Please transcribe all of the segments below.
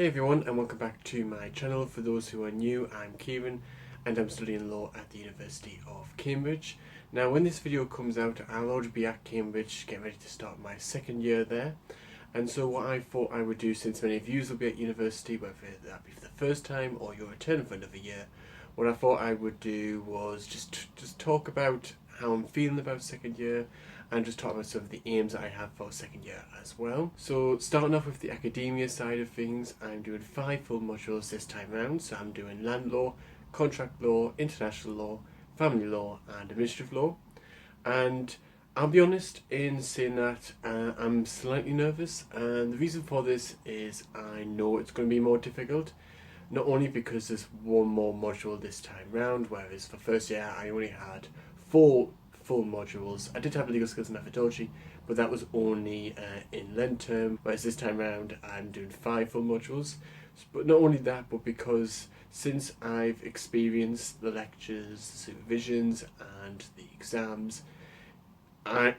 Hey everyone, and welcome back to my channel. For those who are new, I'm Kieron and I'm studying law at the University of Cambridge. Now when this video comes out, I'll already be at Cambridge getting ready to start my second year there. And so what I thought I would do, since many of you will be at university, whether that be for the first time or you're returning for another year, what I thought I would do was just talk about how I'm feeling about second year and just talk about some of the aims that I have for second year as well. So starting off with the academia side of things, I'm doing 5 full modules this time round. So I'm doing land law, contract law, international law, family law and administrative law. And I'll be honest in saying that I'm slightly nervous, and the reason for this is I know it's going to be more difficult. Not only because there's one more module this time round, whereas for first year I only had 4 full modules. I did have legal skills and methodology, but that was only in Lent term, whereas this time round I'm doing 5 full modules. But not only that, but because since I've experienced the lectures, the supervisions and the exams,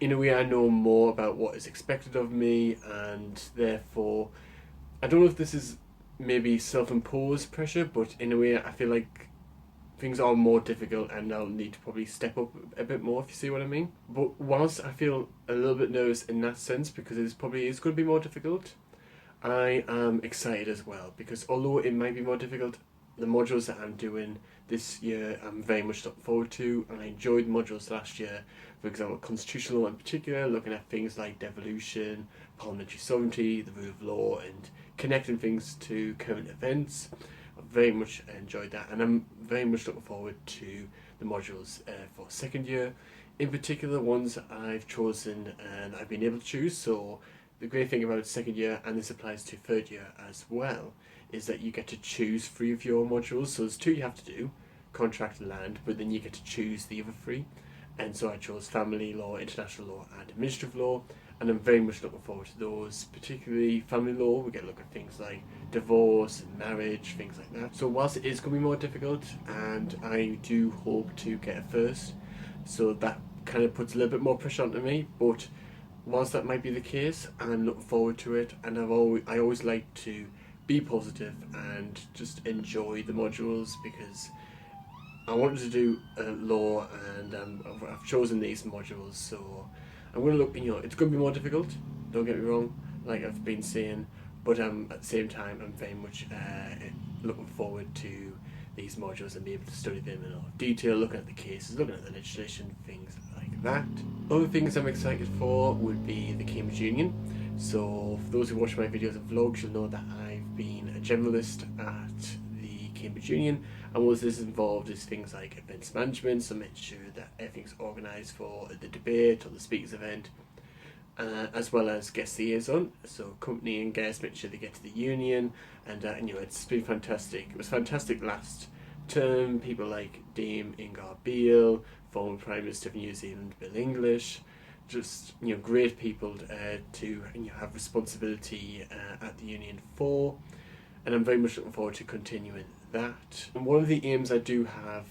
in a way I know more about what is expected of me, and therefore I don't know if this is maybe self-imposed pressure, but in a way I feel like things are more difficult and I'll need to probably step up a bit more, if you see what I mean. But whilst I feel a little bit nervous in that sense, because it probably is going to be more difficult, I am excited as well, because although it might be more difficult, the modules that I'm doing this year I'm very much looking forward to, and I enjoyed the modules last year. For example, constitutional law in particular, looking at things like devolution, parliamentary sovereignty, the rule of law, and connecting things to current events. I very much enjoyed that, and I'm very much looking forward to the modules for second year. In particular, ones I've chosen and I've been able to choose. So the great thing about second year, and this applies to third year as well, is that you get to choose 3 of your modules. So there's 2 you have to do, contract and land, but then you get to choose the other 3. And so I chose family law, international law and administrative law, and I'm very much looking forward to those. Particularly family law, we get to look at things like divorce and marriage, things like that. So whilst it is going to be more difficult, and I do hope to get a first, so that kind of puts a little bit more pressure onto me, but whilst that might be the case, I'm looking forward to it, and I always like to be positive and just enjoy the modules, because I wanted to do law, and I've chosen these modules. So I'm going to look, it's going to be more difficult, don't get me wrong, like I've been saying, but at the same time I'm very much looking forward to these modules and be able to study them in a lot of detail, looking at the cases, looking at the legislation, things like that. Other things I'm excited for would be the Cambridge Union. So for those who watch my videos and vlogs, you'll know that I've been a generalist at the Cambridge Union, and what this is involved is things like events management, so making sure that everything's organised for the debate or the speakers event, as well as guest liaison, so company and guests, making sure they get to the union, and it's been fantastic. It was fantastic last term. People like Dame Ingar Beale, former Prime Minister of New Zealand Bill English, just great people to have responsibility at the union for, and I'm very much looking forward to continuing that. And one of the aims I do have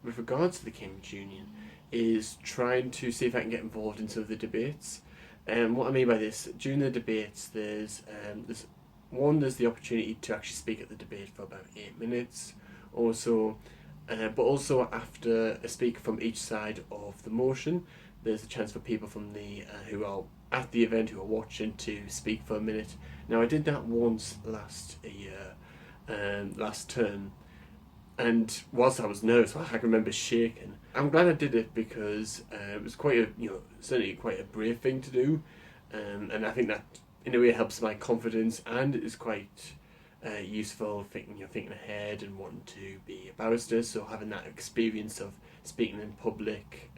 with regards to the Cambridge Union is trying to see if I can get involved in some of the debates. And what I mean by this, during the debates, there's the opportunity to actually speak at the debate for about 8 minutes or so, but also after a speaker from each side of the motion, there's a chance for people from the who are at the event, who are watching, to speak for a minute. Now I did that once last term, and whilst I was nervous, I can remember shaking. I'm glad I did it, because it was certainly quite a brave thing to do, and I think that in a way helps my confidence, and is quite useful thinking ahead and wanting to be a barrister. So having that experience of speaking in public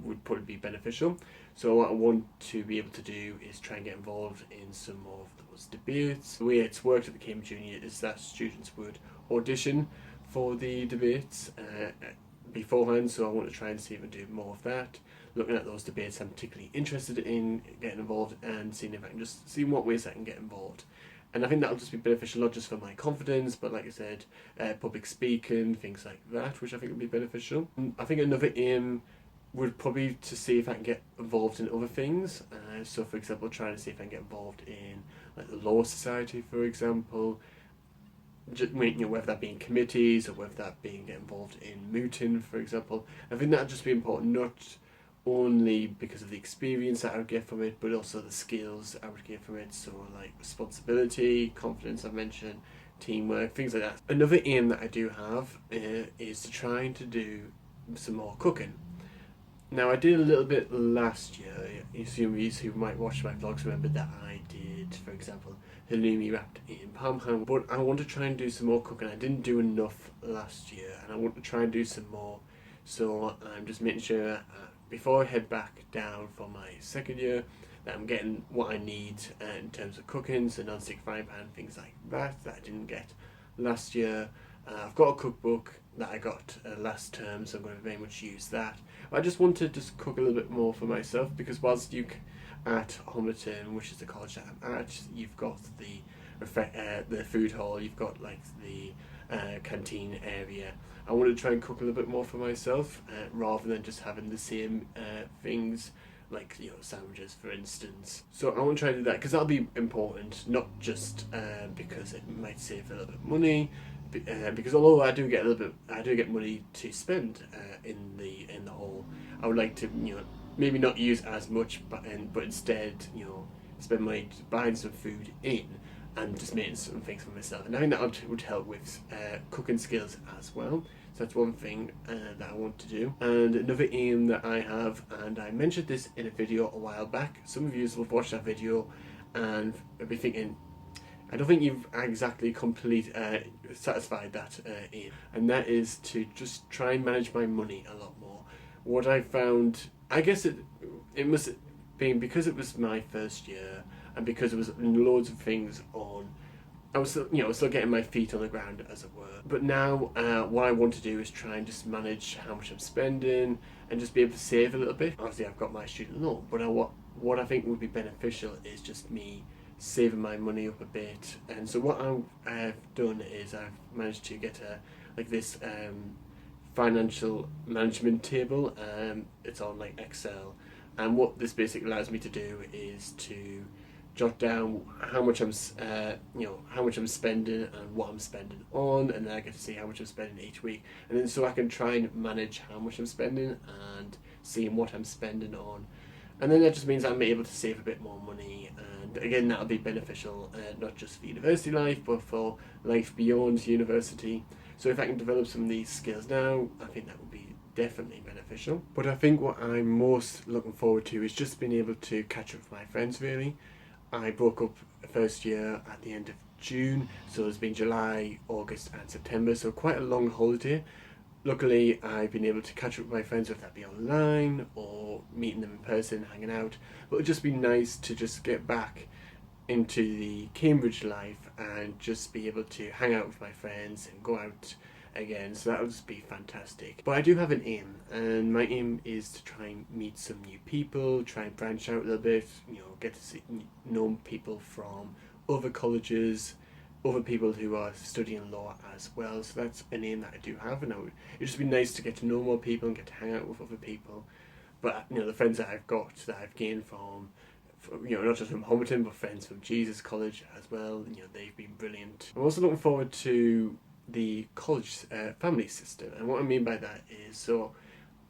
would probably be beneficial. So what I want to be able to do is try and get involved in some of those debates. The way it's worked at the Cambridge Union is that students would audition for the debates beforehand, so I want to try and see if I can do more of that, looking at those debates I'm particularly interested in getting involved, and seeing if I can just see in what ways I can get involved. And I think that'll just be beneficial, not just for my confidence, but like I said, public speaking, things like that, which I think will be beneficial. I think another aim would probably to see if I can get involved in other things. So for example, trying to see if I can get involved in like the Law Society, for example, whether that be in committees or whether that being involved in mooting, for example. I think that would just be important, not only because of the experience that I would get from it, but also the skills I would get from it. So like responsibility, confidence, I've mentioned, teamwork, things like that. Another aim that I do have is to try to do some more cooking. Now, I did a little bit last year. Those who might watch my vlogs remember that I did, for example, halloumi wrapped in palm ham. But I want to try and do some more cooking. I didn't do enough last year, and I want to try and do some more. So I'm just making sure before I head back down for my second year that I'm getting what I need in terms of cooking, so non-stick frying pan, things like that I didn't get last year. I've got a cookbook that I got last term, so I'm going to very much use that. I just want to just cook a little bit more for myself, because whilst at Homerton, which is the college that I'm at, you've got the food hall, you've got like the canteen area. I want to try and cook a little bit more for myself, rather than just having the same things, like sandwiches, for instance. So I want to try to do that, because that'll be important, not just because it might save a little bit of money. Because although I do get money to spend in the hall, I would like to maybe not use as much, but instead spend money buying some food in and just making some things for myself. And I think that would help with cooking skills as well. So that's one thing that I want to do. And another aim that I have, and I mentioned this in a video a while back. Some of you will have watched that video and will be thinking, I don't think you've exactly satisfied that aim, and that is to just try and manage my money a lot more. What I found, I guess it must have been because it was my first year, and because there was loads of things on. I was still getting my feet on the ground, as it were. But now, what I want to do is try and just manage how much I'm spending, and just be able to save a little bit. Obviously, I've got my student loan, but what I think would be beneficial is just me saving my money up a bit. And so what I've done is I've managed to get this financial management table. It's on like Excel, and what this basically allows me to do is to jot down how much I'm spending and what I'm spending on, and then I get to see how much I'm spending each week, and then so I can try and manage how much I'm spending and seeing what I'm spending on. And then that just means I'm able to save a bit more money, and again that'll be beneficial, not just for university life, but for life beyond university. So if I can develop some of these skills now, I think that would be definitely beneficial. But I think what I'm most looking forward to is just being able to catch up with my friends, really. I broke up first year at the end of June, so it's been July, August and September, so quite a long holiday. Luckily, I've been able to catch up with my friends, whether that be online or meeting them in person, hanging out. But it'd just be nice to just get back into the Cambridge life and just be able to hang out with my friends and go out again. So that would just be fantastic. But I do have an aim, and my aim is to try and meet some new people, try and branch out a little bit, get to know people from other colleges, other people who are studying law as well. So that's an aim that I do have, and it'd just be nice to get to know more people and get to hang out with other people. But the friends that I've got, that I've gained from not just from Homerton, but friends from Jesus College as well, they've been brilliant. I'm also looking forward to the college family system, and what I mean by that is, so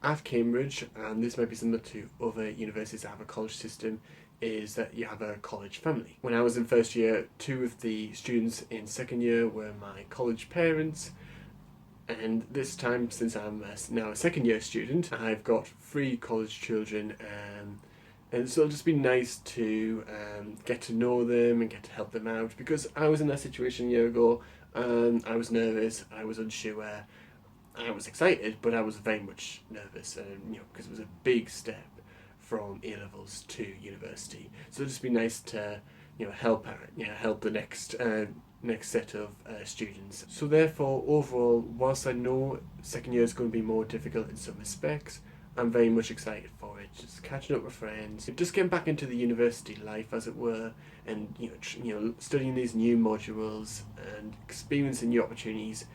at Cambridge, and this might be similar to other universities that have a college system, is that you have a college family. When I was in first year, 2 of the students in second year were my college parents, and this time, since I'm now a second year student, I've got 3 college children, and so it'll just be nice to get to know them and get to help them out, because I was in that situation a year ago, and I was nervous, I was unsure, I was excited, but I was very much nervous, because it was a big step from A-levels to university. So it'd just be nice to help the next set of students. So therefore, overall, whilst I know second year is going to be more difficult in some respects, I'm very much excited for it. Just catching up with friends, just getting back into the university life, as it were, and studying these new modules and experiencing new opportunities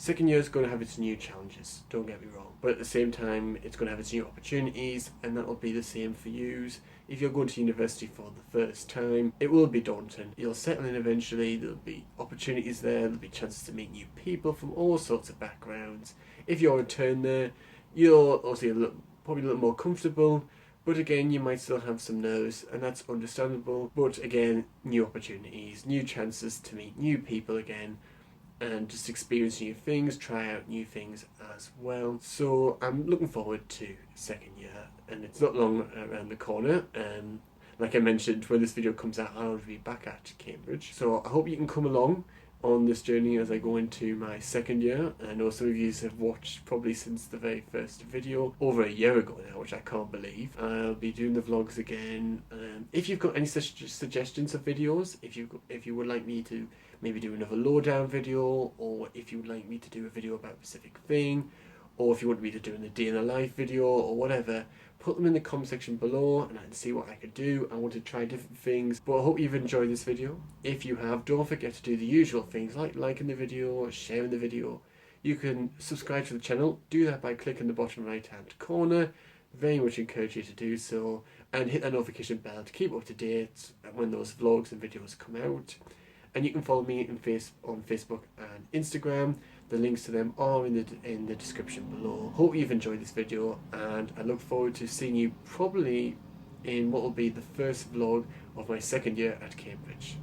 Second year is going to have its new challenges, don't get me wrong, but at the same time it's going to have its new opportunities, and that will be the same for you. If you're going to university for the first time, it will be daunting. You'll settle in eventually, there'll be opportunities there, there'll be chances to meet new people from all sorts of backgrounds. If you're a return there, you'll also probably a little more comfortable, but again you might still have some nerves, and that's understandable. But again, new opportunities, new chances to meet new people again, and just experience new things, try out new things as well. So I'm looking forward to second year, and it's not long around the corner. Like I mentioned, when this video comes out, I'll be back at Cambridge. So I hope you can come along on this journey as I go into my second year. I know some of you have watched probably since the very first video, over a year ago now, which I can't believe. I'll be doing the vlogs again. If you've got any suggestions of videos, if you would like me to maybe do another lowdown video, or if you would like me to do a video about a specific thing, or if you want me to do a day in the life video or whatever, put them in the comment section below and I can see what I could do. I want to try different things, but I hope you've enjoyed this video. If you have, don't forget to do the usual things like liking the video, sharing the video. You can subscribe to the channel, do that by clicking the bottom right hand corner. Very much encourage you to do so, and hit that notification bell to keep up to date when those vlogs and videos come out. And you can follow me on Facebook and Instagram. The links to them are in the description below. Hope you've enjoyed this video, and I look forward to seeing you probably in what will be the first vlog of my second year at Cambridge.